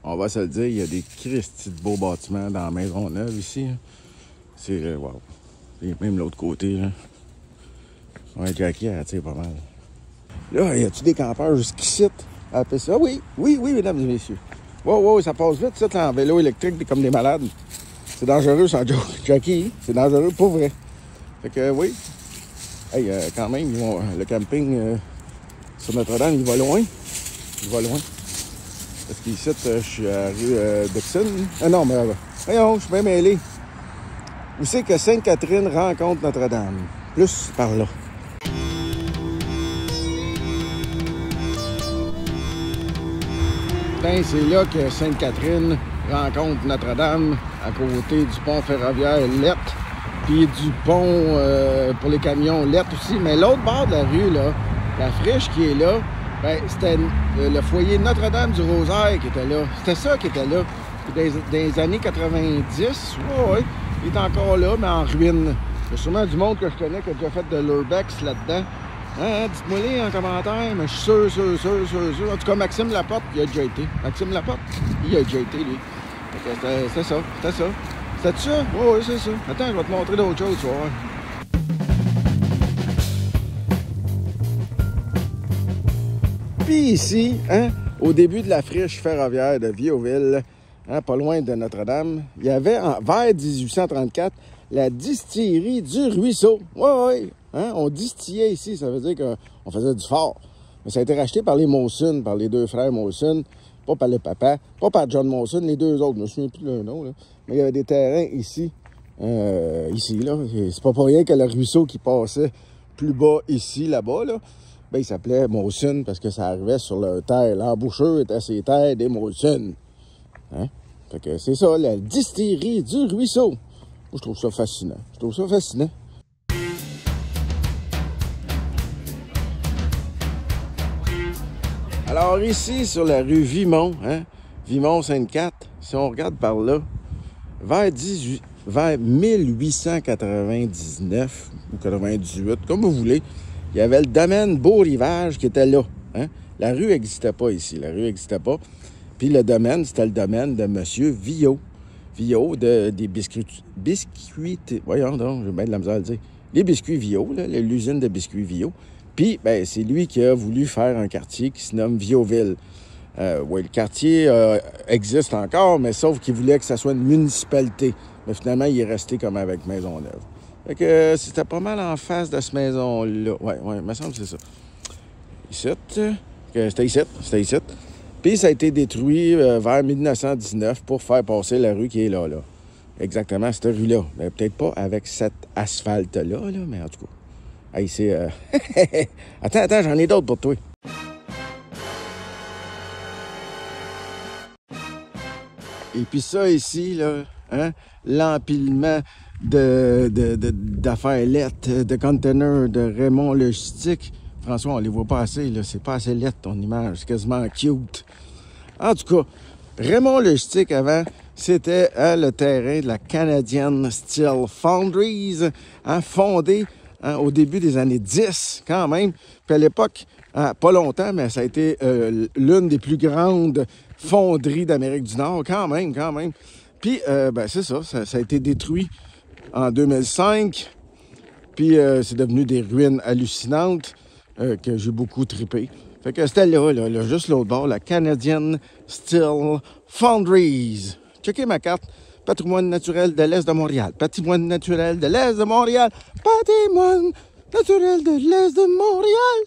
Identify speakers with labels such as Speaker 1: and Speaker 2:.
Speaker 1: On va se le dire, il y a des cristis de beaux bâtiments dans la Maisonneuve ici. C'est wow. Et même l'autre côté, là. Ouais, Jackie, elle attire pas mal. Là, y a-tu des campeurs jusqu'ici à la piste? Ah oui, mesdames et messieurs. Wow, ça passe vite, ça, en vélo électrique, comme des malades. C'est dangereux, sans joke. Jackie, c'est dangereux, pour vrai. Fait que, oui. Hey, quand même, le camping sur Notre-Dame, il va loin. Parce qu'ici, je suis à la rue Dixon. Ah non, mais voyons, je suis bien mêlé. Où c'est que Sainte-Catherine rencontre Notre-Dame? Plus par là. Ben, c'est là que Sainte-Catherine rencontre Notre-Dame, à côté du pont ferroviaire Lette, puis du pont pour les camions Lette aussi. Mais l'autre bord de la rue, là, la friche qui est là, ben, c'était le foyer Notre-Dame du Rosaire qui était là. C'était ça qui était là. Puis dans les années 90, ouais, il est encore là, mais en ruine. Il y a sûrement du monde que je connais qui a déjà fait de l'urbex là-dedans. Hein, dites-moi-les en commentaire, mais je suis sûr. En tout cas, Maxime Laporte, il a déjà été. Maxime Laporte, il a déjà été, lui. C'était ça. C'était ça? Oui, c'est ça. Attends, je vais te montrer d'autres choses, tu vas voir. Puis ici, hein, au début de la friche ferroviaire de Viauville, hein, pas loin de Notre-Dame, il y avait, vers 1834, la distillerie du Ruisseau. Oui. Hein? On distillait ici, ça veut dire qu'on faisait du fort. Mais ça a été racheté par les Molson, par les deux frères Molson, pas par le papa, pas par John Molson, les deux autres, je me souviens plus de leur nom, là. Mais il y avait des terrains ici, là. C'est pas pour rien que le ruisseau qui passait plus bas ici, là-bas, là, ben il s'appelait Molson parce que ça arrivait sur leur terre. L'embouchure était à ces terres des Molson. Hein? Fait que c'est ça, la distillerie du Ruisseau. Moi, je trouve ça fascinant. Alors ici, sur la rue Vimont, hein, Vimont-Sainte-Cat, si on regarde par là, vers 1899 ou 98, comme vous voulez, il y avait le domaine Beau-Rivage qui était là. Hein. La rue n'existait pas ici, Puis le domaine, c'était le domaine de M. Viaud. Viaud, des biscuits... Voyons donc, j'ai bien de la misère à le dire. Les biscuits Viaud, l'usine de biscuits Viaud. Puis, ben, c'est lui qui a voulu faire un quartier qui se nomme Viauville. Oui, le quartier existe encore, mais sauf qu'il voulait que ça soit une municipalité. Mais finalement, il est resté comme avec Maisonneuve. Fait que c'était pas mal en face de cette maison-là. Ouais, il me semble que c'est ça. C'était ici. Puis ça a été détruit vers 1919 pour faire passer la rue qui est là. Exactement, cette rue-là. Mais peut-être pas avec cet asphalte-là, mais en tout cas. Hey, c'est... Attends, j'en ai d'autres pour toi. Et puis ça ici, là, hein, l'empilement d'affaires lettres, de containers de Raymond Logistique. François, on les voit pas assez, là. C'est pas assez lettre, ton image. C'est quasiment cute. En tout cas, Raymond Logistique, avant, c'était le terrain de la Canadian Steel Foundries, hein, fondé au début des années 10, quand même. Puis à l'époque, pas longtemps, mais ça a été l'une des plus grandes fonderies d'Amérique du Nord, quand même. Puis, ben c'est ça a été détruit en 2005. Puis, c'est devenu des ruines hallucinantes que j'ai beaucoup trippé. Fait que c'était là, juste l'autre bord, la Canadian Steel Foundries. Checkez ma carte. Patrimoine naturel de l'Est de Montréal. Patrimoine naturel de l'Est de Montréal. Patrimoine naturel de l'Est de Montréal.